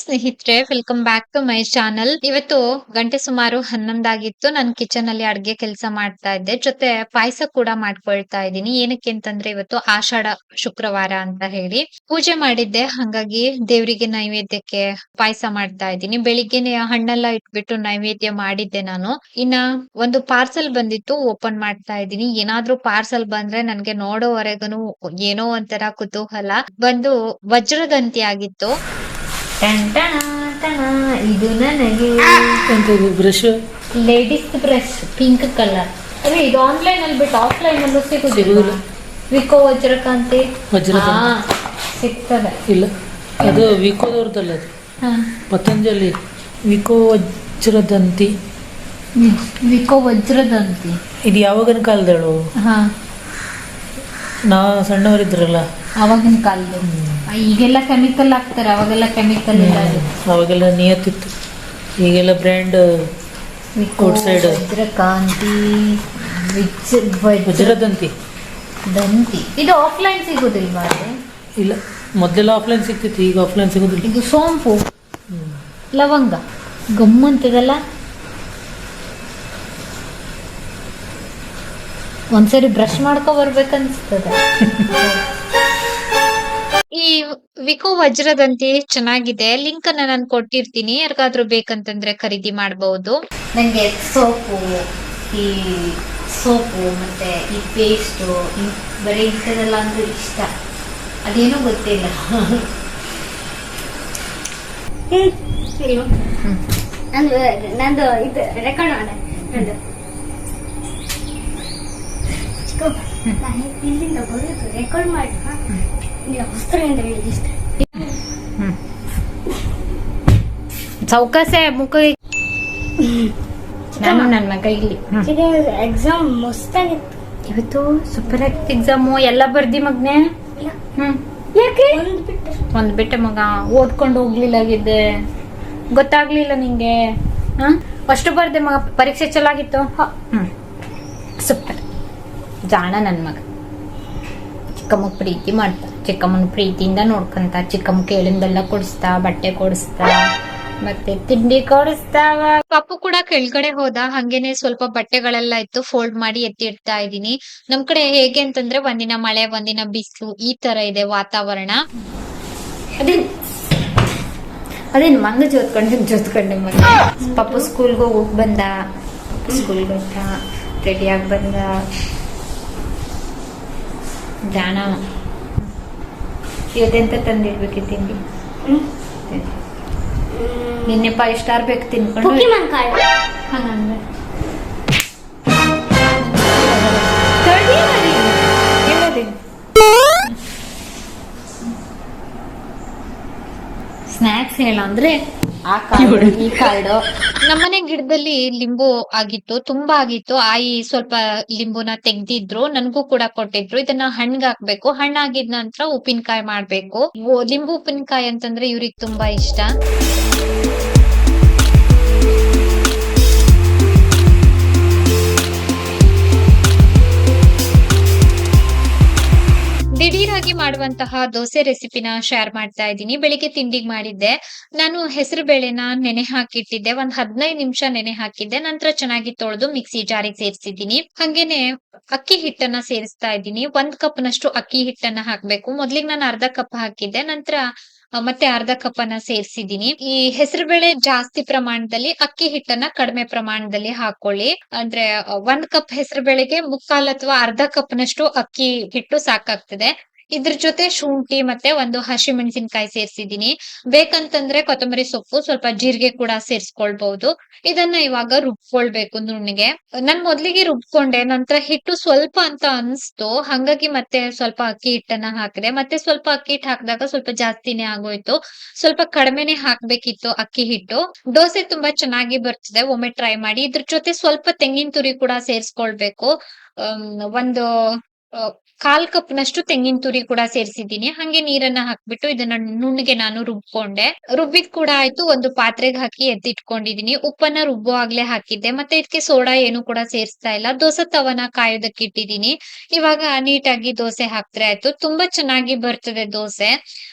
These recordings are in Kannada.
ಸ್ನೇಹಿತರೆ, welcome back to my channel. ಇವತ್ತು ಗಂಟೆ ಸುಮಾರು 11 ಆಗಿತ್ತು. ನಾನು ಕಿಚನ್ ಅಲ್ಲಿ ಅಡ್ಗೆ ಕೆಲಸ ಮಾಡ್ತಾ ಇದ್ದೆ. ಜೊತೆ ಪಾಯಸ ಕೂಡ ಮಾಡ್ಕೊಳ್ತಾ ಇದ್ದೀನಿ. ಏನಕ್ಕೆ ಅಂತಂದ್ರೆ ಇವತ್ತು ಆಷಾಢ ಶುಕ್ರವಾರ ಅಂತ ಹೇಳಿ ಪೂಜೆ ಮಾಡಿದ್ದೆ. ಹಾಗಾಗಿ ದೇವರಿಗೆ ನೈವೇದ್ಯಕ್ಕೆ ಪಾಯಸ ಮಾಡ್ತಾ ಇದ್ದೀನಿ. ಬೆಳಿಗ್ಗೆನೆ ಹಣ್ಣೆಲ್ಲ ಇಟ್ಬಿಟ್ಟು ನೈವೇದ್ಯ ಮಾಡಿದ್ದೆ ನಾನು. ಇನ್ನ ಒಂದು ಪಾರ್ಸಲ್ ಬಂದಿತ್ತು, ಓಪನ್ ಮಾಡ್ತಾ ಇದ್ದೀನಿ. ಏನಾದ್ರೂ ಪಾರ್ಸಲ್ ಬಂದ್ರೆ ನನ್ಗೆ ನೋಡೋವರೆಗೂ ಏನೋ ಒಂಥರ ಕುತೂಹಲ. ಒಂದು ವಜ್ರದಂತಿ ಆಗಿತ್ತು. ಟನ್ ಟಣ ಟಣ, ಇದು ನನಗೆ ಎಂತದು brush ladies brush pink colour. ಅದೇ ಇದು ಆನ್ಲೈನ್ ಅಲ್ಲಿ ಬಿಟ್ಟು ಆಫ್ಲೈನ್ ಅಲ್ಲೂ ಸಿಗುದಿಲ್ಲ. ಸಿಗುದಿಲ್ಲ. ವಿಕೋ ವಜ್ರಕಾಂತಿ ವಜ್ರದಂತಿ ಸಿಗ್ತದೆ. ಇಲ್ಲ, ಅದು ವಿಕೋದವ್ರದ್ದಲ್ಲ, ಅದು ಹಾ, ಪತಂಜಲಿ ವಿಕೋ ವಜ್ರದಂತಿ. ವಿಕೋ ವಜ್ರದಂತಿ. ಇದು ಯಾವಾಗಿನ ಕಾಲದಳು? ಹಾ, ನಾ ಸಣ್ಣವರಿದ್ರಲ್ಲ ಅವಾಗಿನ ಕಾಲದ. ಈಗೆಲ್ಲ ಕೆಮಿಕಲ್ ಹಾಕ್ತಾರೆ, ಅವಾಗೆಲ್ಲ ಕೆಮಿಕಲ್ ಇಲ್ಲ. ಅದು ಅವಾಗೆಲ್ಲ ನಿಯತ್ತಿತ್ತು, ಈಗೆಲ್ಲ ಬ್ರ್ಯಾಂಡ್. ವಿಕೋ ಔಟ್ಸೈಡ್ ವಜ್ರಕಾಂತಿ ವಜ್ರದಂತಿ ದಂತಿ. ಇದು ಆಫ್ಲೈನ್ ಸಿಗುದಿಲ್ವಾ? ಅದು ಇಲ್ಲ, ಮೊದಲೆಲ್ಲ ಆಫ್ಲೈನ್ ಸಿಗ್ತಿತ್ತು, ಈಗ ಆಫ್ಲೈನ್ ಸಿಗೋದಿಲ್ಲ. ಇದು ಸೋಂಪು, ಲವಂಗ, ಗಮ್ಮಂತದಲ್ಲ. ಒಂದ್ಸರಿ ಬ್ರಷ್ ಮಾಡ್ಕೊ ಬರ್ಬೇಕನ್ಸ್ತದೆ. ಈ ವಿಕೋ ವಜ್ರದಂತಿ ಚೆನ್ನಾಗಿದೆ. ಲಿಂಕ್ ಅನ್ನ ನಾನು ಕೊಟ್ಟಿರ್ತೀನಿ, ಯಾರಿಗಾದ್ರೂ ಬೇಕಂತಂದ್ರೆ ಖರೀದಿ ಮಾಡಬಹುದು. ನಂಗೆ ಈ ಸೋಪು ಮತ್ತೆ ಈ ಪೇಸ್ಟು ಬರೀ ಇಂಥದೆಲ್ಲ ಅಂದ್ರೆ ಇಷ್ಟ. ಅದೇನೋ ಗೊತ್ತಿಲ್ಲ. ನಂದು ಇದು ರೆಕಾರ್ಡ್ ಮಾಡ ನಂದು ಇಲ್ಲಿಂದ ಬರೋದು ರೆಕಾರ್ಡ್ ಮಾಡಿ ಹೊಸ್ತರಿಂದ ಹೇಳಿದಿಷ್ಟ ಚೌಕಾಸೆ ಮುಖ ನಾನು ನನ್ನ ಮಗ ಇಲ್ಲಿ. ಎಕ್ಸಾಮ್ ಮಸ್ತಾಗಿತ್ತು ಇವತ್ತು. ಸೂಪರ್ ಆಗಿತ್ತು ಎಕ್ಸಾಮು. ಎಲ್ಲ ಬರ್ದಿ ಮಗ್ನೆ? ಯಾಕೆ ಒಂದ್ ಬಿಟ್ಟೆ ಮಗ. ಓದ್ಕೊಂಡು ಹೋಗ್ಲಿಲ್ಲಾಗಿದ್ದೆ, ಗೊತ್ತಾಗ್ಲಿಲ್ಲ ನಿಂಗೆ? ಅಷ್ಟು ಬರ್ದೆ ಮಗ. ಪರೀಕ್ಷೆ ಚೆನ್ನಾಗಿತ್ತು? ಸೂಪರ್. ಜಾಣ ನನ್ ಮಗ. ಚಿಕ್ಕಮ್ಮ ಪ್ರೀತಿ ಮಾಡ್ತಾ, ಚಿಕ್ಕಮ್ಮನ ಪ್ರೀತಿಯಿಂದ ನೋಡ್ಕೊಂತ, ಚಿಕ್ಕಮ್ಮ ಕೇಳಿಂದೆಲ್ಲ ಕೊಡಿಸ್ತಾ, ಬಟ್ಟೆ ಕೊಡಿಸ್ತಾ, ಮತ್ತೆ ತಿಂಡಿ ಕೊಡಿಸ್ತಾವ. ಪಪ್ಪು ಕೂಡ ಕೆಳಗಡೆ ಹೋದ. ಹಂಗೇನೆ ಸ್ವಲ್ಪ ಬಟ್ಟೆಗಳೆಲ್ಲ ಇತ್ತು, ಫೋಲ್ಡ್ ಮಾಡಿ ಎತ್ತಿ ಇಡ್ತಾ ಇದೀನಿ. ನಮ್ ಕಡೆ ಹೇಗೆ ಅಂತಂದ್ರೆ ಒಂದಿನ ಮಳೆ, ಒಂದಿನ ಬಿಸಿಲು, ಈ ತರ ಇದೆ ವಾತಾವರಣ. ಅದೇನು ಮಂಗ ಜೋತ್ಕೊಂಡೆ ಮಗ. ಪಪ್ಪು ಸ್ಕೂಲ್ಗೆ ಹೋಗಿ ಬಂದ, ಸ್ಕೂಲ್ಗೆ ಹೋಗ್ತ ರೆಡಿಯಾಗಿ ಬಂದ. ಜಾಣ. ಇವತ್ತೆಂತ ತಂದಿಡ್ಬೇಕು ತಿಂಡಿ? ನಿನ್ನೆ 5 ಸ್ಟಾರ್ ಬೇಕು ತಿನ್ಕೊಂಡು ಹಂಗಂದ್ರೆ ಸ್ನಾಕ್ಸ್ ಹೇಳ ಅಂದ್ರೆ ಆ ಕಾರ್ಡು, ಈ ಕಾರ್ಡು. ನಮ್ಮನೆ ಗಿಡದಲ್ಲಿ ಲಿಂಬು ಆಗಿತ್ತು, ತುಂಬಾ ಆಗಿತ್ತು. ಆಯಿ ಸ್ವಲ್ಪ ಲಿಂಬುನ ತೆಗ್ದಿದ್ರು, ನನ್ಗೂ ಕೂಡ ಕೊಟ್ಟಿದ್ರು. ಇದನ್ನ ಹಣ್ಣಿಗೆ ಹಾಕ್ಬೇಕು. ಹಣ್ಣಾಗಿದ ನಂತರ ಉಪ್ಪಿನಕಾಯಿ ಮಾಡ್ಬೇಕು. ಲಿಂಬು ಉಪ್ಪಿನಕಾಯಿ ಅಂತಂದ್ರೆ ಇವ್ರಿಗೆ ತುಂಬಾ ಇಷ್ಟ. ದಿಢೀರಾಗಿ ಮಾಡುವಂತಹ ದೋಸೆ ರೆಸಿಪಿನ ಶೇರ್ ಮಾಡ್ತಾ ಇದ್ದೀನಿ. ಬೆಳಿಗ್ಗೆ ತಿಂಡಿಗೆ ಮಾಡಿದ್ದೆ ನಾನು. ಹೆಸರು ಬೇಳೆನ ನೆನೆ ಹಾಕಿಟ್ಟಿದ್ದೆ, ಒಂದ್ 15 ನಿಮಿಷ ನೆನೆ ಹಾಕಿದ್ದೆ. ನಂತರ ಚೆನ್ನಾಗಿ ತೊಳೆದು ಮಿಕ್ಸಿ ಜಾರಿಗೆ ಸೇರಿಸಿದ್ದೀನಿ. ಹಂಗೇನೆ ಅಕ್ಕಿ ಹಿಟ್ಟನ್ನ ಸೇರಿಸ್ತಾ ಇದ್ದೀನಿ. 1 ಕಪ್ ನಷ್ಟು ಅಕ್ಕಿ ಹಿಟ್ಟನ್ನ ಹಾಕ್ಬೇಕು. ಮೊದ್ಲಿಗೆ ನಾನು ಅರ್ಧ ಕಪ್ ಹಾಕಿದ್ದೆ, ನಂತರ ಮತ್ತೆ ಅರ್ಧ ಕಪ್ ಅನ್ನ ಸೇರ್ಸಿದೀನಿ. ಈ ಹೆಸರು ಬೇಳೆ ಜಾಸ್ತಿ ಪ್ರಮಾಣದಲ್ಲಿ, ಅಕ್ಕಿ ಹಿಟ್ಟನ್ನ ಕಡಿಮೆ ಪ್ರಮಾಣದಲ್ಲಿ ಹಾಕೊಳ್ಳಿ. ಅಂದ್ರೆ 1 ಕಪ್ ಹೆಸರು ಬೇಳೆಗೆ 3/4 ಅಥವಾ ಅರ್ಧ ಕಪ್ ನಷ್ಟು ಅಕ್ಕಿ ಹಿಟ್ಟು ಸಾಕಾಗ್ತದೆ. ಇದ್ರ ಜೊತೆ ಶುಂಠಿ ಮತ್ತೆ ಒಂದು ಹಸಿ ಮೆಣಸಿನಕಾಯಿ ಸೇರ್ಸಿದೀನಿ. ಬೇಕಂತಂದ್ರೆ ಕೊತ್ತಂಬರಿ ಸೊಪ್ಪು, ಸ್ವಲ್ಪ ಜೀರಿಗೆ ಕೂಡ ಸೇರ್ಸ್ಕೊಳ್ಬಹುದು. ಇದನ್ನ ಇವಾಗ ರುಬ್ಕೊಳ್ಬೇಕು ನುಣ್ಣಗೆ. ನಾನ್ ಮೊದ್ಲಿಗೆ ರುಬ್ಕೊಂಡೆ, ನಂತರ ಹಿಟ್ಟು ಸ್ವಲ್ಪ ಅಂತ ಅನ್ಸ್ತು. ಹಂಗಾಗಿ ಮತ್ತೆ ಸ್ವಲ್ಪ ಅಕ್ಕಿ ಹಿಟ್ಟನ್ನ ಹಾಕಿದೆ. ಮತ್ತೆ ಸ್ವಲ್ಪ ಅಕ್ಕಿ ಹಿಟ್ಟು ಹಾಕಿದಾಗ ಸ್ವಲ್ಪ ಜಾಸ್ತಿನೇ ಆಗೋಯ್ತು. ಸ್ವಲ್ಪ ಕಡಿಮೆನೆ ಹಾಕ್ಬೇಕಿತ್ತು ಅಕ್ಕಿ ಹಿಟ್ಟು. ದೋಸೆ ತುಂಬಾ ಚೆನ್ನಾಗಿ ಬರ್ತದೆ, ಒಮ್ಮೆ ಟ್ರೈ ಮಾಡಿ. ಇದ್ರ ಜೊತೆ ಸ್ವಲ್ಪ ತೆಂಗಿನ ತುರಿ ಕೂಡ ಸೇರ್ಸ್ಕೊಳ್ಬೇಕು. ಒಂದು 1/4 ಕಪ್ ನಷ್ಟು ತೆಂಗಿನ ತುರಿ ಕೂಡ ಸೇರಿಸಿದ್ದೀನಿ. ಹಂಗೆ ನೀರನ್ನ ಹಾಕ್ಬಿಟ್ಟು ಇದನ್ನ ನುಣ್ಣಗೆ ನಾನು ರುಬ್ಕೊಂಡೆ. ರುಬ್ಬಿದ್ ಕೂಡ ಆಯ್ತು. ಒಂದು ಪಾತ್ರೆಗೆ ಹಾಕಿ ಎತ್ತಿಟ್ಕೊಂಡಿದೀನಿ. ಉಪ್ಪನ್ನ ರುಬ್ಬುವಾಗ್ಲೇ ಹಾಕಿದ್ದೆ. ಮತ್ತೆ ಇದಕ್ಕೆ ಸೋಡಾ ಏನು ಕೂಡ ಸೇರಿಸ್ತಾ ಇಲ್ಲ. ದೋಸೆ ತವನ ಕಾಯೋದಕ್ಕೆ ಇಟ್ಟಿದೀನಿ. ಇವಾಗ ನೀಟಾಗಿ ದೋಸೆ ಹಾಕ್ದ್ರೆ ಆಯ್ತು. ತುಂಬಾ ಚೆನ್ನಾಗಿ ಬರ್ತದೆ ದೋಸೆ.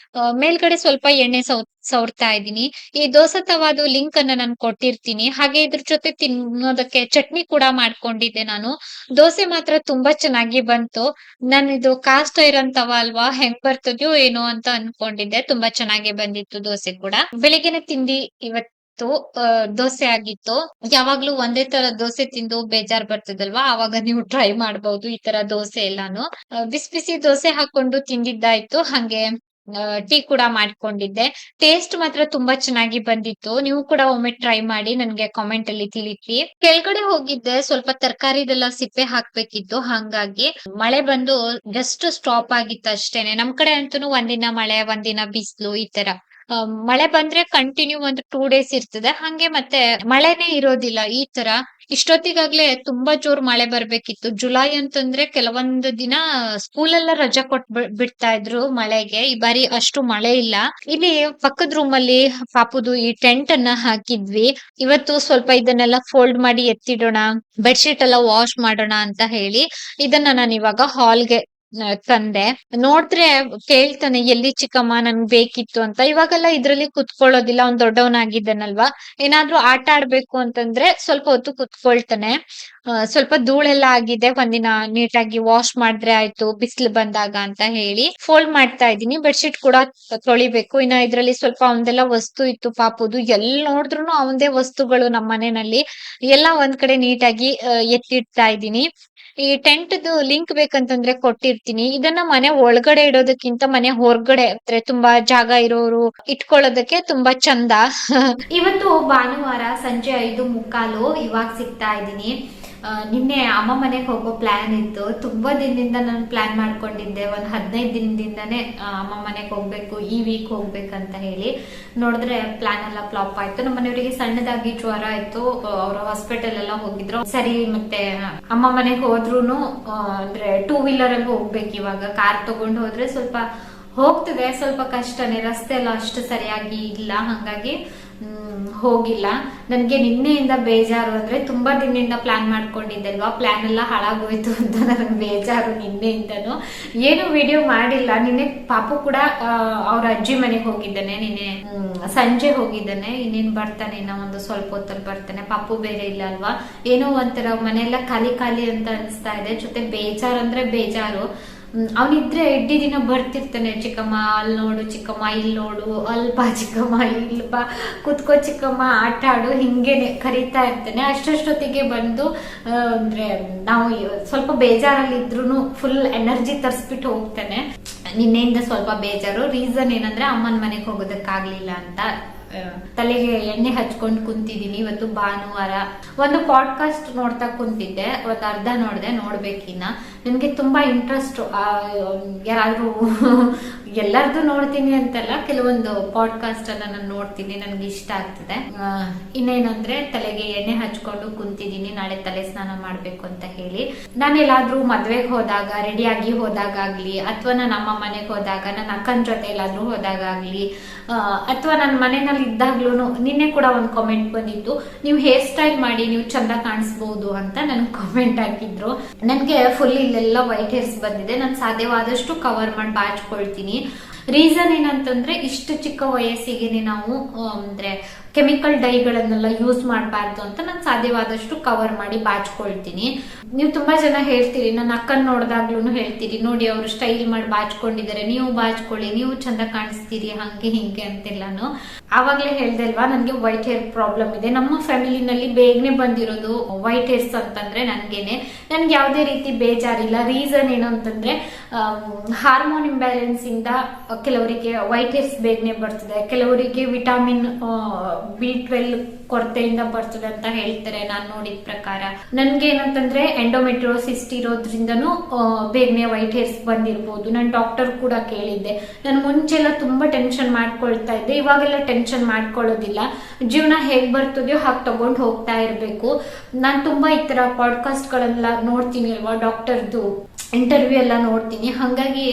ಮೇಲ್ಗಡೆ ಸ್ವಲ್ಪ ಎಣ್ಣೆ ಸವರ್ತಾ ಇದ್ದೀನಿ. ಈ ದೋಸೆ ತವಾದು ಲಿಂಕ್ ಅನ್ನ ನಾನು ಕೊಟ್ಟಿರ್ತೀನಿ. ಹಾಗೆ ಇದ್ರ ಜೊತೆ ತಿನ್ನೋದಕ್ಕೆ ಚಟ್ನಿ ಕೂಡ ಮಾಡ್ಕೊಂಡಿದ್ದೆ ನಾನು. ದೋಸೆ ಮಾತ್ರ ತುಂಬಾ ಚೆನ್ನಾಗಿ ಬಂತು. ನಾನು ಇದು ಕಾಸ್ಟ್ ಐರನ್ ತವಾ ಅಲ್ವಾ, ಹೆಂಗ್ ಬರ್ತದ್ಯೋ ಏನೋ ಅಂತ ಅನ್ಕೊಂಡಿದ್ದೆ. ತುಂಬಾ ಚೆನ್ನಾಗಿ ಬಂದಿತ್ತು ದೋಸೆ ಕೂಡ. ಬೆಳಿಗ್ಗೆನೆ ತಿಂಡಿ ಇವತ್ತು ದೋಸೆ ಆಗಿತ್ತು. ಯಾವಾಗ್ಲೂ ಒಂದೇ ತರ ದೋಸೆ ತಿಂದು ಬೇಜಾರ್ ಬರ್ತದಲ್ವಾ, ಅವಾಗ ನೀವು ಟ್ರೈ ಮಾಡ್ಬಹುದು ಈ ತರ ದೋಸೆ ಎಲ್ಲಾನು. ಬಿಸಿ ಬಿಸಿ ದೋಸೆ ಹಾಕೊಂಡು ತಿಂದಿದ್ದಾಯ್ತು. ಹಂಗೆ ಟೀ ಕೂಡ ಮಾಡ್ಕೊಂಡಿದ್ದೆ. ಟೇಸ್ಟ್ ಮಾತ್ರ ತುಂಬಾ ಚೆನ್ನಾಗಿ ಬಂದಿತ್ತು. ನೀವು ಕೂಡ ಒಮ್ಮೆ ಟ್ರೈ ಮಾಡಿ ನನ್ಗೆ ಕಾಮೆಂಟ್ ಅಲ್ಲಿ ತಿಳಿಸಿ. ಕೆಳಗಡೆ ಹೋಗಿದ್ದೆ, ಸ್ವಲ್ಪ ತರಕಾರಿದೆಲ್ಲ ಸಿಪ್ಪೆ ಹಾಕ್ಬೇಕಿತ್ತು. ಹಂಗಾಗಿ ಮಳೆ ಬಂದು ಜಸ್ಟ್ ಸ್ಟಾಪ್ ಆಗಿತ್ತು ಅಷ್ಟೇನೆ. ನಮ್ ಕಡೆ ಅಂತೂ ಒಂದಿನ ಮಳೆ ಒಂದಿನ ಬಿಸಿಲು ಈ ತರ. ಮಳೆ ಬಂದ್ರೆ ಕಂಟಿನ್ಯೂ ಒಂದು 2 ಡೇಸ್ ಇರ್ತದೆ. ಹಂಗೆ ಮತ್ತೆ ಮಳೆನೇ ಇರೋದಿಲ್ಲ ಈ ತರ. ಇಷ್ಟೊತ್ತಿಗಾಗ್ಲೇ ತುಂಬಾ ಜೋರ್ ಮಳೆ ಬರ್ಬೇಕಿತ್ತು. ಜುಲೈ ಅಂತಂದ್ರೆ ಕೆಲವೊಂದು ದಿನ ಸ್ಕೂಲ್ ಎಲ್ಲ ರಜಾ ಬಿಡ್ತಾ ಇದ್ರು ಮಳೆಗೆ. ಈ ಬಾರಿ ಅಷ್ಟು ಮಳೆ ಇಲ್ಲ. ಇಲ್ಲಿ ಪಕ್ಕದ ರೂಮ್ ಅಲ್ಲಿ ಪಾಪುದು ಈ ಟೆಂಟ್ ಅನ್ನ ಹಾಕಿದ್ವಿ. ಇವತ್ತು ಸ್ವಲ್ಪ ಇದನ್ನೆಲ್ಲ ಫೋಲ್ಡ್ ಮಾಡಿ ಎತ್ತಿಡೋಣ, ಬೆಡ್ಶೀಟ್ ಎಲ್ಲ ವಾಶ್ ಮಾಡೋಣ ಅಂತ ಹೇಳಿ ಇದನ್ನ ನಾನು ಇವಾಗ ಹಾಲ್ಗೆ ತಂದೆ. ನೋಡಿದ್ರೆ ಕೇಳ್ತಾನೆ, ಎಲ್ಲಿ ಚಿಕ್ಕಮ್ಮ ನನ್ಗ್ ಬೇಕಿತ್ತು ಅಂತ. ಇವಾಗೆಲ್ಲ ಇದ್ರಲ್ಲಿ ಕುತ್ಕೊಳ್ಳೋದಿಲ್ಲ, ಅವ್ನ್ ದೊಡ್ಡವನಾಗಿದ್ದಾನಲ್ವಾ. ಏನಾದ್ರೂ ಆಟ ಆಡ್ಬೇಕು ಅಂತಂದ್ರೆ ಸ್ವಲ್ಪ ಹೊತ್ತು ಕುತ್ಕೊಳ್ತಾನೆ. ಸ್ವಲ್ಪ ಧೂಳೆಲ್ಲ ಆಗಿದೆ, ಒಂದಿನ ನೀಟಾಗಿ ವಾಶ್ ಮಾಡಿದ್ರೆ ಆಯ್ತು ಬಿಸಿಲು ಬಂದಾಗ ಅಂತ ಹೇಳಿ ಫೋಲ್ಡ್ ಮಾಡ್ತಾ ಇದ್ದೀನಿ. ಬೆಡ್ಶೀಟ್ ಕೂಡ ತೊಳಿಬೇಕು. ಇನ್ನ ಇದ್ರಲ್ಲಿ ಸ್ವಲ್ಪ ಅವಂದೆಲ್ಲ ವಸ್ತು ಇತ್ತು ಪಾಪುದು. ಎಲ್ ನೋಡಿದ್ರು ಅವಂದೇ ವಸ್ತುಗಳು ನಮ್ಮ ಮನೆಯಲ್ಲಿ ಎಲ್ಲ ಒಂದ್ ಕಡೆ ನೀಟಾಗಿ ಎತ್ತಿಡ್ತಾ ಇದ್ದೀನಿ. ಈ ಟೆಂಟ್ದು ಲಿಂಕ್ ಬೇಕಂತಂದ್ರೆ ಕೊಟ್ಟಿರ್ತೀನಿ. ಇದನ್ನ ಮನೆ ಒಳಗಡೆ ಇಡೋದಕ್ಕಿಂತ ಮನೆ ಹೊರಗಡೆ ಅಂದ್ರೆ ತುಂಬಾ ಜಾಗ ಇರೋರು ಇಟ್ಕೊಳ್ಳೋದಕ್ಕೆ ತುಂಬಾ ಚಂದ. ಇವತ್ತು ಭಾನುವಾರ ಸಂಜೆ 5:45 ಇವಾಗ ಸಿಗ್ತಾ ಇದ್ದೀನಿ. ನಿನ್ನೆ ಅಮ್ಮ ಮನೆಗೆ ಹೋಗೋ ಪ್ಲಾನ್ ಇತ್ತು. ತುಂಬಾ ದಿನದಿಂದ ನಾನು ಪ್ಲಾನ್ ಮಾಡ್ಕೊಂಡಿದ್ದೆ. ಒಂದ್ 15 ದಿನದಿಂದಾನೇ ಅಮ್ಮ ಮನೆಗೆ ಹೋಗ್ಬೇಕು, ಈ ವೀಕ್ ಹೋಗ್ಬೇಕಂತ ಹೇಳಿ. ನೋಡಿದ್ರೆ ಪ್ಲಾನ್ ಎಲ್ಲ ಫ್ಲಾಪ್ ಆಯ್ತು. ನಮ್ಮ ಮನೆಯವರಿಗೆ ಸಣ್ಣದಾಗಿ ಜ್ವರ ಆಯ್ತು, ಅವ್ರ ಹಾಸ್ಪಿಟಲ್ ಎಲ್ಲ ಹೋಗಿದ್ರು. ಸರಿ ಮತ್ತೆ ಅಮ್ಮ ಮನೆಗೆ ಹೋದ್ರುನು ಅಂದ್ರೆ 2 ವೀಲರ್ ಅಲ್ಲಿ ಹೋಗ್ಬೇಕು. ಇವಾಗ ಕಾರ್ ತಗೊಂಡು ಹೋದ್ರೆ ಸ್ವಲ್ಪ ಹೋಗ್ತದೆ, ಸ್ವಲ್ಪ ಕಷ್ಟನೇ. ರಸ್ತೆ ಎಲ್ಲ ಅಷ್ಟು ಸರಿಯಾಗಿ ಇಲ್ಲ, ಹಂಗಾಗಿ ಹೋಗಿಲ್ಲ. ನನ್ಗೆ ನಿನ್ನೆಯಿಂದ ಬೇಜಾರು. ಅಂದ್ರೆ ತುಂಬಾ ದಿನದಿಂದ ಪ್ಲಾನ್ ಮಾಡ್ಕೊಂಡಿದ್ದೆ ಅಲ್ವಾ, ಪ್ಲಾನ್ ಎಲ್ಲ ಹಾಳಾಗೋಯ್ತು ಅಂತ ನನಗೆ ಬೇಜಾರು ನಿನ್ನೆಯಿಂದನು. ಏನು ವಿಡಿಯೋ ಮಾಡಿಲ್ಲ. ನಿನ್ನೆ ಪಾಪು ಕೂಡ ಅವ್ರ ಅಜ್ಜಿ ಮನೆಗೆ ಹೋಗಿದ್ದಾನೆ. ನಿನ್ನೆ ಸಂಜೆ ಹೋಗಿದ್ದಾನೆ. ಇನ್ನೇನ್ ಬರ್ತಾನೆ, ಇನ್ನ ಒಂದು ಸ್ವಲ್ಪ ಹೊತ್ತಲ್ಲಿ ಬರ್ತಾನೆ. ಪಾಪು ಬೇರೆ ಇಲ್ಲ ಅಲ್ವಾ, ಏನೋ ಒಂಥರ ಮನೆಯೆಲ್ಲ ಖಾಲಿ ಖಾಲಿ ಅಂತ ಅನಿಸ್ತಾ ಇದೆ. ಜೊತೆ ಬೇಜಾರು ಅಂದ್ರೆ ಬೇಜಾರು. ಅವನಿದ್ರೆ ಎಡ್ಡಿ ದಿನ ಬರ್ತಿರ್ತಾನೆ, ಚಿಕ್ಕಮ್ಮ ಅಲ್ಲಿ ನೋಡು, ಚಿಕ್ಕಮ್ಮ ಇಲ್ಲಿ ನೋಡು, ಅಲ್ಲಿ ಬಾ ಚಿಕ್ಕಮ್ಮ, ಇಲ್ಲಿ ಬಾ, ಕುತ್ಕೋ ಚಿಕ್ಕಮ್ಮ, ಆಟ ಆಡು, ಹಿಂಗೇನೆ ಕರೀತಾ ಇರ್ತಾನೆ. ಅಷ್ಟೊತ್ತಿಗೆ ಬಂದು ಅಂದ್ರೆ ನಾವು ಸ್ವಲ್ಪ ಬೇಜಾರಲ್ಲಿ ಇದ್ರು ಫುಲ್ ಎನರ್ಜಿ ತರಿಸ್ಬಿಟ್ಟು ಹೋಗ್ತಾನೆ. ನಿನ್ನೆಯಿಂದ ಸ್ವಲ್ಪ ಬೇಜಾರು. ರೀಸನ್ ಏನಂದ್ರೆ ಅಮ್ಮನ ಮನೆಗೆ ಹೋಗೋದಕ್ಕಾಗ್ಲಿಲ್ಲ ಅಂತ ತಲೆಗೆ ಎಣ್ಣೆ ಹಚ್ಕೊಂಡು ಕುಂತಿದೀನಿ. ಇವತ್ತು ಭಾನುವಾರ. ಒಂದು ಪಾಡ್ಕಾಸ್ಟ್ ನೋಡ್ತಾ ಕುಂತಿದ್ದೆ, ಒಂದು ಅರ್ಧ ನೋಡ್ದೆ, ನೋಡ್ಬೇಕಿನ್ನ. ನನ್ಗೆ ತುಂಬಾ ಇಂಟ್ರೆಸ್ಟ್. ಯಾರಾದ್ರೂ ಎಲ್ಲರದು ನೋಡ್ತೀನಿ ಅಂತಲ್ಲ, ಕೆಲವೊಂದು ಪಾಡ್ಕಾಸ್ಟ್ ಅನ್ನ ನಾನು ನೋಡ್ತೀನಿ, ನನ್ಗೆ ಇಷ್ಟ ಆಗ್ತದೆ. ಇನ್ನೇನಂದ್ರೆ ತಲೆಗೆ ಎಣ್ಣೆ ಹಚ್ಕೊಂಡು ಕುಂತಿದೀನಿ, ನಾಳೆ ತಲೆ ಸ್ನಾನ ಮಾಡ್ಬೇಕು ಅಂತ ಹೇಳಿ. ನಾನೆಲ್ಲಾದ್ರೂ ಮದ್ವೆಗೆ ಹೋದಾಗ, ರೆಡಿಯಾಗಿ ಹೋದಾಗ್ಲಿ, ಅಥವಾ ನನ್ನ ಅಮ್ಮ ಮನೆಗೆ ಹೋದಾಗ, ನನ್ನ ಅಕ್ಕನ ಜೊತೆ ಎಲ್ಲಾದ್ರೂ ಹೋದಾಗ್ಲಿ, ಅಥವಾ ನನ್ನ ಮನೆಯಲ್ಲಿ ಇದ್ದಾಗ್ಲೂ. ನಿನ್ನೆ ಕೂಡ ಒಂದು ಕಾಮೆಂಟ್ ಬಂದಿತ್ತು, ನೀವು ಹೇರ್ ಸ್ಟೈಲ್ ಮಾಡಿ ನೀವು ಚಂದ ಕಾಣಿಸ್ಬಹುದು ಅಂತ ನನ್ಗೆ ಕಾಮೆಂಟ್ ಹಾಕಿದ್ರು. ನನ್ಗೆ ಫುಲ್ ಇಲ್ಲೆಲ್ಲ ವೈಟ್ ಹೇರ್ಸ್ ಬಂದಿದೆ. ನಾನು ಸಾಧ್ಯವಾದಷ್ಟು ಕವರ್ ಮಾಡಿ ಬಾಚ್ಕೊಳ್ತೀನಿ. ರೀಸನ್ ಏನಂತಂದ್ರೆ, ಇಷ್ಟು ಚಿಕ್ಕ ವಯಸ್ಸಿಗೆ ನಾವು ಅಂದ್ರೆ ಕೆಮಿಕಲ್ ಡೈಗಳನ್ನೆಲ್ಲ ಯೂಸ್ ಮಾಡಬಾರ್ದು ಅಂತ ನಾನು ಸಾಧ್ಯವಾದಷ್ಟು ಕವರ್ ಮಾಡಿ ಬಾಚ್ಕೊಳ್ತೀನಿ. ನೀವು ತುಂಬಾ ಜನ ಹೇಳ್ತೀರಿ, ನನ್ನ ಅಕ್ಕನ್ ನೋಡಿದಾಗ್ಲೂ ಹೇಳ್ತೀರಿ, ನೋಡಿ ಅವರು ಸ್ಟೈಲ್ ಮಾಡಿ ಬಾಚ್ಕೊಂಡಿದ್ದಾರೆ, ನೀವು ಬಾಚ್ಕೊಳ್ಳಿ, ನೀವು ಚಂದ ಕಾಣಿಸ್ತೀರಿ, ಹಂಗೆ ಹಿಂಗೆ ಅಂತೆಲ್ಲಾನು. ಆವಾಗ್ಲೇ ಹೇಳ್ದೆ ಅಲ್ವಾ, ನನ್ಗೆ ವೈಟ್ ಹೇರ್ ಪ್ರಾಬ್ಲಮ್ ಇದೆ. ನಮ್ಮ ಫ್ಯಾಮಿಲಿನಲ್ಲಿ ಬೇಗನೆ ಬಂದಿರೋದು ವೈಟ್ ಹೇರ್ಸ್ ಅಂತಂದ್ರೆ ನನ್ಗೇನೆ. ನನ್ಗೆ ಯಾವುದೇ ರೀತಿ ಬೇಜಾರಿಲ್ಲ. ರೀಸನ್ ಏನು ಅಂತಂದ್ರೆ, ಹಾರ್ಮೋನ್ ಇಂಬ್ಯಾಲೆನ್ಸ್ ಇಂದ ಕೆಲವರಿಗೆ ವೈಟ್ ಹೇರ್ಸ್ ಬೇಗನೆ ಬರ್ತದೆ, ಕೆಲವರಿಗೆ ವಿಟಮಿನ್ B12 ಕೊರತೆಯಿಂದ ಬರ್ತದೆ ಅಂತ ಹೇಳ್ತಾರೆ ನಾನ್ ನೋಡಿದ ಪ್ರಕಾರ. ನನ್ಗೆ ಏನಂತಂದ್ರೆ ಎಂಡೋಮೆಟ್ರಿಯೋಸಿಸ್ ಇರೋದ್ರಿಂದನೂ ಬೇಗನೆ ವೈಟ್ ಹೇರ್ಸ್ ಬಂದಿರ್ಬೋದು. ನಾನು ಡಾಕ್ಟರ್ ಕೂಡ ಕೇಳಿದ್ದೆ. ನಾನು ಮುಂಚೆಲ್ಲ ತುಂಬಾ ಟೆನ್ಷನ್ ಮಾಡ್ಕೊಳ್ತಾ ಇದ್ದೆ, ಇವಾಗೆಲ್ಲ ಟೆನ್ಷನ್ ಮಾಡ್ಕೊಳ್ಳೋದಿಲ್ಲ. ಜೀವನ ಹೇಗ್ ಬರ್ತದೆಯೋ ಹಾಗೆ ತಗೊಂಡು ಹೋಗ್ತಾ ಇರ್ಬೇಕು. ನಾನ್ ತುಂಬಾ ಈ ತರ ಪಾಡ್ಕಾಸ್ಟ್ ಗಳೆಲ್ಲ ನೋಡ್ತೀನಿ ಅಲ್ವಾ, ಡಾಕ್ಟರ್ದು ಇಂಟರ್ವ್ಯೂ ಎಲ್ಲ ನೋಡ್ತೀನಿ. ಹಾಗಾಗಿ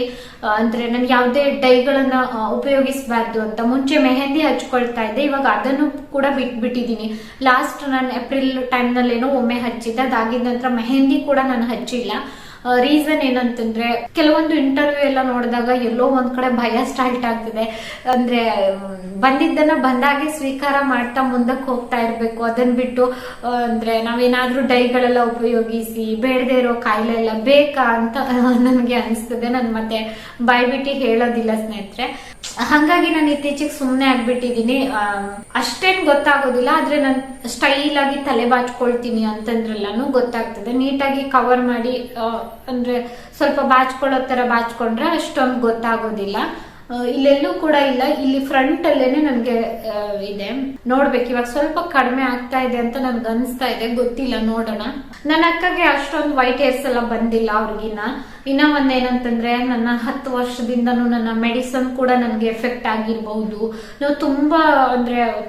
ಅಂದ್ರೆ ನನ್ಗೆ ಯಾವುದೇ ಡೈಗಳನ್ನ ಉಪಯೋಗಿಸಬಾರ್ದು ಅಂತ. ಮುಂಚೆ ಮೆಹಂದಿ ಹಚ್ಕೊಳ್ತಾ ಇದ್ದೆ, ಇವಾಗ ಅದನ್ನು ಕೂಡ ಬಿಟ್ಟಿದ್ದೀನಿ. ಲಾಸ್ಟ್ ನಾನು ಏಪ್ರಿಲ್ ಟೈಮ್ನಲ್ಲೇನೋ ಒಮ್ಮೆ ಹಚ್ಚಿದ್ದೆ, ಅದಾಗಿದ ನಂತರ ಮೆಹಂದಿ ಕೂಡ ನಾನು ಹಚ್ಚಿಲ್ಲ. ರೀಸನ್ ಏನಂತಂದ್ರೆ ಕೆಲವೊಂದು ಇಂಟರ್ವ್ಯೂ ಎಲ್ಲ ನೋಡಿದಾಗ ಎಲ್ಲೋ ಒಂದ್ ಕಡೆ ಭಯ ಸ್ಟಾರ್ಟ್ ಆಗ್ತಿದೆ. ಅಂದ್ರೆ ಬಂದಿದ್ದನ್ನ ಬಂದಾಗೆ ಸ್ವೀಕಾರ ಮಾಡ್ತಾ ಮುಂದಕ್ಕೆ ಹೋಗ್ತಾ ಇರ್ಬೇಕು. ಅದನ್ನ ಬಿಟ್ಟು ಅಂದ್ರೆ ನಾವೇನಾದ್ರೂ ಡೈಗಳೆಲ್ಲ ಉಪಯೋಗಿಸಿ ಬೇಡದೇ ಇರೋ ಕಾಯಿಲೆ ಎಲ್ಲ ಬೇಕಾ ಅಂತ ನನಗೆ ಅನಿಸ್ತದೆ. ನಾನು ಮತ್ತೆ ಬಾಯ್ಬಿಟ್ಟು ಹೇಳೋದಿಲ್ಲ ಸ್ನೇಹಿತರೆ. ಹಂಗಾಗಿ ನಾನು ಇತ್ತೀಚೆಗೆ ಸುಮ್ಮನೆ ಆಗ್ಬಿಟ್ಟಿದೀನಿ. ಅಷ್ಟೇನ್ ಗೊತ್ತಾಗೋದಿಲ್ಲ, ಆದ್ರೆ ನಾನು ಸ್ಟೈಲ್ ಆಗಿ ತಲೆ ಬಾಚ್ಕೊಳ್ತೀನಿ ಅಂತಂದ್ರೆಲ್ಲಾನು ಗೊತ್ತಾಗ್ತದೆ. ನೀಟಾಗಿ ಕವರ್ ಮಾಡಿ ಅಂದ್ರೆ ಸ್ವಲ್ಪ ಬಾಚ್ಕೊಳ್ಳೋ ತರ ಬಾಚ್ಕೊಂಡ್ರೆ ಅಷ್ಟೊಂದು ಗೊತ್ತಾಗೋದಿಲ್ಲ. ಇಲ್ಲೆಲ್ಲೂ ಕೂಡ ಇಲ್ಲ, ಇಲ್ಲಿ ಫ್ರಂಟ್ ಅಲ್ಲೇನೆ ನನ್ಗೆ ಇದೆ. ನೋಡ್ಬೇಕು, ಇವಾಗ ಸ್ವಲ್ಪ ಕಡಿಮೆ ಆಗ್ತಾ ಇದೆ ಅಂತ ನನ್ಗೆ ಅನಿಸ್ತಾ ಇದೆ, ಗೊತ್ತಿಲ್ಲ, ನೋಡೋಣ. ನನ್ನ ಅಕ್ಕಗೆ ಅಷ್ಟೊಂದು ವೈಟ್ ಹೇರ್ಸ್ ಎಲ್ಲ ಬಂದಿಲ್ಲ ಅವ್ರಿಗಿನ್ನ. ಇನ್ನ ಒಂದೇನಂತಂದ್ರೆ ನನ್ನ 10 ವರ್ಷದಿಂದನೂ ನನ್ನ ಮೆಡಿಸನ್ ಕೂಡ ನನ್ಗೆ ಎಫೆಕ್ಟ್ ಆಗಿರ್ಬಹುದು. ನಾವು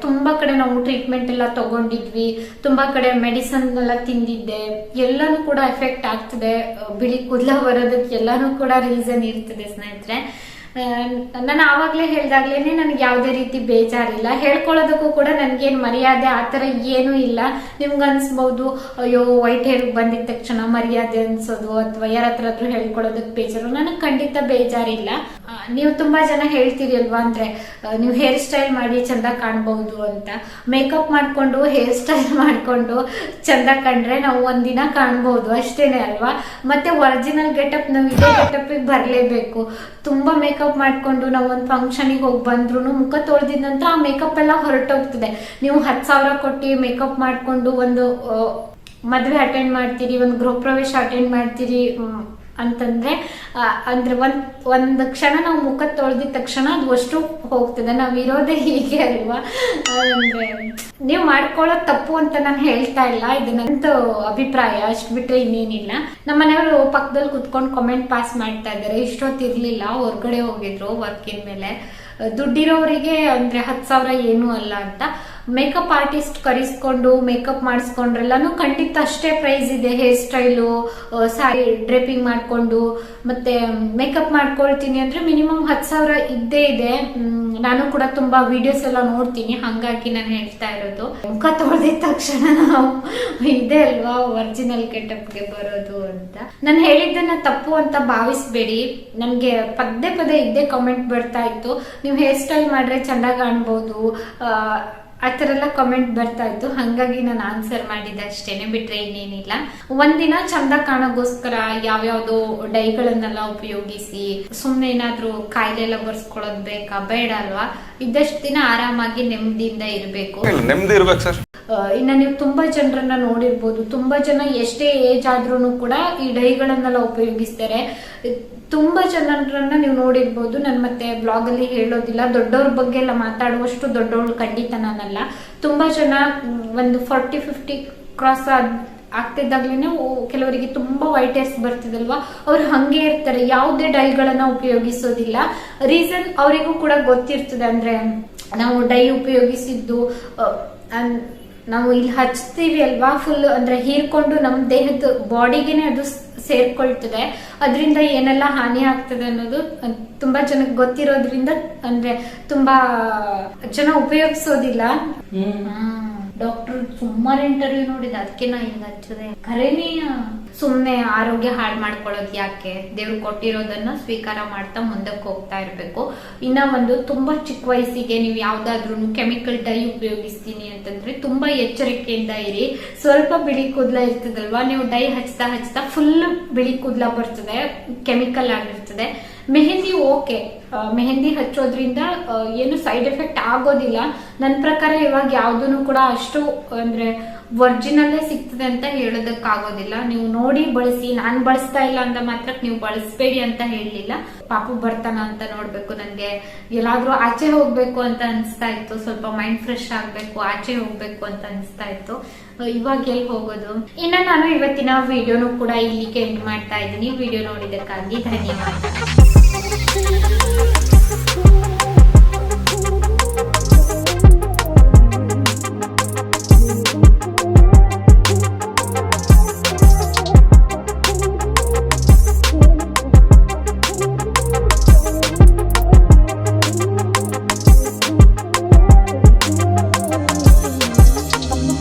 ತುಂಬಾ ಕಡೆ ನಾವು ಟ್ರೀಟ್ಮೆಂಟ್ ಎಲ್ಲ ತಗೊಂಡಿದ್ವಿ, ತುಂಬಾ ಕಡೆ ಮೆಡಿಸನ್ ಎಲ್ಲ ತಿಂದಿದ್ದೆ, ಎಲ್ಲಾನು ಕೂಡ ಎಫೆಕ್ಟ್ ಆಗ್ತದೆ. ಬಿಳಿ ಕೂದಲ ಬರೋದಕ್ಕೆ ಎಲ್ಲಾನು ಕೂಡ ರೀಸನ್ ಇರ್ತದೆ ಸ್ನೇಹಿತರೆ. ನಾನು ಆವಾಗ್ಲೇ ಹೇಳ್ದಾಗ್ಲೇನೆ ನನ್ಗೆ ಯಾವ್ದೇ ರೀತಿ ಬೇಜಾರಿಲ್ಲ, ಹೇಳ್ಕೊಳ್ಳೋದಕ್ಕೂ ಕೂಡ ನನ್ಗೇನ್ ಮರ್ಯಾದೆ ಆತರ ಏನೂ ಇಲ್ಲ. ನಿಮ್ಗೆ ಅನ್ಸ್ಬಹುದು ಅಯ್ಯೋ ವೈಟ್ ಹೇರ್ ಬಂದಿದ ತಕ್ಷಣ ಮರ್ಯಾದೆ ಅನ್ಸೋದು ಅಥವಾ ಯಾರ ಹತ್ರ ಆದ್ರೂ ಹೇಳ್ಕೊಳ್ಳೋದಕ್ಕೆ ಬೇಜಾರು. ನನಗೆ ಖಂಡಿತ ಬೇಜಾರಿಲ್ಲ. ನೀವು ತುಂಬಾ ಜನ ಹೇಳ್ತೀರಿ ಅಲ್ವಾ, ಅಂದ್ರೆ ನೀವು ಹೇರ್ ಸ್ಟೈಲ್ ಮಾಡಿ ಚಂದ ಕಾಣ್ಬಹುದು ಅಂತ. ಮೇಕಪ್ ಮಾಡ್ಕೊಂಡು ಹೇರ್ ಸ್ಟೈಲ್ ಮಾಡ್ಕೊಂಡು ಚಂದ ಕಂಡ್ರೆ ನಾವು ಒಂದಿನ ಕಾಣ್ಬಹುದು ಅಷ್ಟೇನೆ ಅಲ್ವಾ. ಮತ್ತೆ ಒರಿಜಿನಲ್ ಗೆಟಪ್ ನಾವು ಇದೇ ಗೆಟಪ್ ಬರ್ಲೇಬೇಕು. ತುಂಬಾ ಮೇಕಪ್ ಮಾಡ್ಕೊಂಡು ನಾವು ಒಂದು ಫಂಕ್ಷನ್ಗೆ ಹೋಗಿ ಬಂದ್ರು ಮುಖ ತೊಳೆದಿದ ನಂತರ ಆ ಮೇಕಪ್ ಎಲ್ಲ ಹೊರಟೋಗ್ತದೆ. ನೀವು 10,000 ಕೊಟ್ಟು ಮೇಕಪ್ ಮಾಡ್ಕೊಂಡು ಒಂದು ಮದ್ವೆ ಅಟೆಂಡ್ ಮಾಡ್ತೀರಿ, ಒಂದು ಗೃಹ ಪ್ರವೇಶ ಅಟೆಂಡ್ ಮಾಡ್ತೀರಿ ಅಂತಂದ್ರೆ ಒಂದ್ ಕ್ಷಣ ನಾವು ಮುಖ ತೊಳೆದಿದ ತಕ್ಷಣ ಅದು ಅಷ್ಟು ಹೋಗ್ತದೆ. ನಾವ್ ಇರೋದೇ ಹೀಗೆ ಅಲ್ವಾ. ಅಂದ್ರೆ ನೀವು ಮಾಡ್ಕೊಳ್ಳೋ ತಪ್ಪು ಅಂತ ನಾನು ಹೇಳ್ತಾ ಇಲ್ಲ, ಇದು ನಂದು ಅಭಿಪ್ರಾಯ, ಅಷ್ಟ್ ಬಿಟ್ರೆ ಇನ್ನೇನಿಲ್ಲ. ನಮ್ಮ ಮನೆಯವರು ಪಕ್ಕದಲ್ಲಿ ಕುತ್ಕೊಂಡು ಕಾಮೆಂಟ್ ಪಾಸ್ ಮಾಡ್ತಾ ಇದ್ದಾರೆ. ಇಷ್ಟೊತ್ತಿರ್ಲಿಲ್ಲ, ಹೊರ್ಗಡೆ ಹೋಗಿದ್ರು ವರ್ಕಿನ ಮೇಲೆ. ದುಡ್ಡಿರೋರಿಗೆ ಅಂದ್ರೆ 10,000 ಏನೂ ಅಲ್ಲ ಅಂತ. ಮೇಕಪ್ ಆರ್ಟಿಸ್ಟ್ ಕರೆಸ್ಕೊಂಡು ಮೇಕಪ್ ಮಾಡಿಸ್ಕೊಂಡ್ರೆಲ್ಲಾನು ಖಂಡಿತ ಅಷ್ಟೇ ಪ್ರೈಸ್ ಇದೆ. ಹೇರ್ ಸ್ಟೈಲು, ಸಾರಿ ಡ್ರೇಪಿಂಗ್ ಮಾಡ್ಕೊಂಡು ಮತ್ತೆ ಮೇಕಪ್ ಮಾಡ್ಕೊಳ್ತೀನಿ ಅಂದ್ರೆ ಮಿನಿಮಮ್ 10,000 ಇದ್ದೇ ಇದೆ. ನಾನು ಕೂಡ ತುಂಬಾ ವಿಡಿಯೋಸ್ ಎಲ್ಲ ನೋಡ್ತೀನಿ, ಹಂಗಾಗಿ ನಾನು ಹೇಳ್ತಾ ಇರೋದು. ಮುಖ ತೊಳೆದಿದ ತಕ್ಷಣ ನಾವು ಇದೆ ಅಲ್ವಾ ಒರಿಜಿನಲ್ ಗೆಟಪ್ಗೆ ಬರೋದು ಅಂತ. ನಾನು ಹೇಳಿದ್ದನ್ನ ತಪ್ಪು ಅಂತ ಭಾವಿಸ್ಬೇಡಿ. ನನ್ಗೆ ಪದೇ ಪದೇ ಇದ್ದೇ ಕಮೆಂಟ್ ಬರ್ತಾ ಇತ್ತು, ನೀವು ಹೇರ್ ಸ್ಟೈಲ್ ಮಾಡ್ರೆ ಚಂದ ಕಾಣ್ಬೋದು, ಆ ಥರ ಎಲ್ಲ ಕಮೆಂಟ್ ಬರ್ತಾ ಇತ್ತು. ಹಂಗಾಗಿ ನಾನು ಆನ್ಸರ್ ಮಾಡಿದ್ದೆ ಅಷ್ಟೇನೆ, ಬಿಟ್ರೆ ಇನ್ನೇನಿಲ್ಲ. ಒಂದಿನ ಚಂದ ಕಾಣೋಗೋಸ್ಕರ ಯಾವ್ಯಾವ್ದೋ ಡೈಗಳನ್ನೆಲ್ಲ ಉಪಯೋಗಿಸಿ ಸುಮ್ನೆ ಏನಾದ್ರೂ ಕಾಯಿಲೆ ಎಲ್ಲ ಬರ್ಸ್ಕೊಳ್ಳೋದ್ ಬೇಕಾ? ಬೇಡ ಅಲ್ವಾ. ಇದ್ದಷ್ಟು ದಿನ ಆರಾಮಾಗಿ ನೆಮ್ಮದಿಯಿಂದ ಇರ್ಬೇಕು. ಸರ್. ಇನ್ನ ನೀವು ತುಂಬಾ ಜನರನ್ನ ನೋಡಿರ್ಬೋದು, ತುಂಬಾ ಜನ ಎಷ್ಟೇ ಏಜ್ ಆದ್ರೂ ಕೂಡ ಈ ಡೈಗಳನ್ನೆಲ್ಲ ಉಪಯೋಗಿಸ್ತಾರೆ. ತುಂಬಾ ಜನರನ್ನ ನೀವು ನೋಡಿರ್ಬೋದು. ನಾನು ಮತ್ತೆ ಬ್ಲಾಗ್ ಅಲ್ಲಿ ಹೇಳೋದಿಲ್ಲ, ದೊಡ್ಡವ್ರ ಬಗ್ಗೆ ಎಲ್ಲ ಮಾತಾಡುವಷ್ಟು ದೊಡ್ಡವಳು ಖಂಡಿತ ನಾನಲ್ಲ. ತುಂಬಾ ಜನ ಒಂದು 40-50 ಕ್ರಾಸ್ ಆಗ್ತಿದ್ದಾಗ್ಲೇನೆ ಕೆಲವರಿಗೆ ತುಂಬಾ ವೈಟ್ ಹೇರ್ಸ್ ಬರ್ತಿದಲ್ವಾ, ಅವ್ರು ಹಂಗೆ ಇರ್ತಾರೆ, ಯಾವುದೇ ಡೈಗಳನ್ನ ಉಪಯೋಗಿಸೋದಿಲ್ಲ. ರೀಸನ್ ಅವರಿಗೂ ಕೂಡ ಗೊತ್ತಿರ್ತದೆ. ಅಂದ್ರೆ ನಾವು ಡೈ ಉಪಯೋಗಿಸಿದ್ದು ನಾವು ಇಲ್ಲಿ ಹಚ್ತೀವಿ ಅಲ್ವಾ, ಫುಲ್ ಅಂದ್ರೆ ಹೀರ್ಕೊಂಡು ನಮ್ಮ ದೇಹದ ಬಾಡಿಗೆನೆ ಅದು ಸೇರ್ಕೊಳ್ತದೆ. ಅದರಿಂದ ಏನೆಲ್ಲ ಹಾನಿ ಆಗ್ತದೆ ಅನ್ನೋದು ತುಂಬಾ ಜನಕ್ಕೆ ಗೊತ್ತಿರೋದ್ರಿಂದ ಅಂದ್ರೆ ತುಂಬಾ ಜನ ಉಪಯೋಗಿಸೋದಿಲ್ಲ. ಡಾಕ್ಟರ್ ಸುಮಾರು ಇಂಟರ್ವ್ಯೂ ನೋಡಿದ, ಅದಕ್ಕೆ ನಾ ಹಿಂಗ ಹಚ್ಚದೆ. ಖರೇನೇ ಸುಮ್ನೆ ಆರೋಗ್ಯ ಹಾಳು ಮಾಡ್ಕೊಳ್ಳೋದು ಯಾಕೆ? ದೇವ್ರು ಕೊಟ್ಟಿರೋದನ್ನ ಸ್ವೀಕಾರ ಮಾಡ್ತಾ ಮುಂದಕ್ಕೆ ಹೋಗ್ತಾ ಇರ್ಬೇಕು. ಇನ್ನ ಒಂದು ತುಂಬಾ ಚಿಕ್ಕ ವಯಸ್ಸಿಗೆ ನೀವು ಯಾವ್ದಾದ್ರು ಕೆಮಿಕಲ್ ಡೈ ಉಪಯೋಗಿಸ್ತೀನಿ ಅಂತಂದ್ರೆ ತುಂಬಾ ಎಚ್ಚರಿಕೆಯಿಂದ ಇರಿ. ಸ್ವಲ್ಪ ಬಿಳಿ ಕೂದಲ ಇರ್ತದಲ್ವಾ, ನೀವು ಡೈ ಹಚ್ತಾ ಫುಲ್ ಬಿಳಿ ಕೂದಲ ಬರ್ತದೆ, ಕೆಮಿಕಲ್ ಆಗಿರ್ತದೆ. ಮೆಹಂದಿ ಓಕೆ, ಮೆಹಂದಿ ಹಚ್ಚೋದ್ರಿಂದ ಏನು ಸೈಡ್ ಎಫೆಕ್ಟ್ ಆಗೋದಿಲ್ಲ. ನನ್ನ ಪ್ರಕಾರ ಇವಾಗ ಯಾವ್ದೂ ಕೂಡ ಅಷ್ಟು ಅಂದ್ರೆ ಒರಿಜಿನಲ್ಲೇ ಸಿಗ್ತದೆ ಅಂತ ಹೇಳೋದಕ್ಕಾಗೋದಿಲ್ಲ. ನೀವು ನೋಡಿ ಬಳಸಿ. ನಾನು ಬಳಸ್ತಾ ಇಲ್ಲ ಅಂತ ಮಾತ್ರ ನೀವು ಬಳಸಬೇಡಿ ಅಂತ ಹೇಳಲಿಲ್ಲ. ಪಾಪು ಬರ್ತಾನ ಅಂತ ನೋಡ್ಬೇಕು. ನನ್ಗೆ ಎಲ್ಲಾದ್ರೂ ಆಚೆ ಹೋಗ್ಬೇಕು ಅಂತ ಅನಿಸ್ತಾ ಇತ್ತು, ಸ್ವಲ್ಪ ಮೈಂಡ್ ಫ್ರೆಶ್ ಆಗ್ಬೇಕು, ಆಚೆ ಹೋಗ್ಬೇಕು ಅಂತ ಅನಿಸ್ತಾ ಇತ್ತು. ಇವಾಗ ಎಲ್ಲಿ ಹೋಗೋದು? ಇನ್ನ ನಾನು ಇವತ್ತಿನ ವಿಡಿಯೋನು ಕೂಡ ಇಲ್ಲಿಗೆ ಎಂಡ್ ಮಾಡ್ತಾ ಇದ್ದೀನಿ. ವಿಡಿಯೋ ನೋಡಿದಕ್ಕಾಗಿ ಧನ್ಯವಾದ.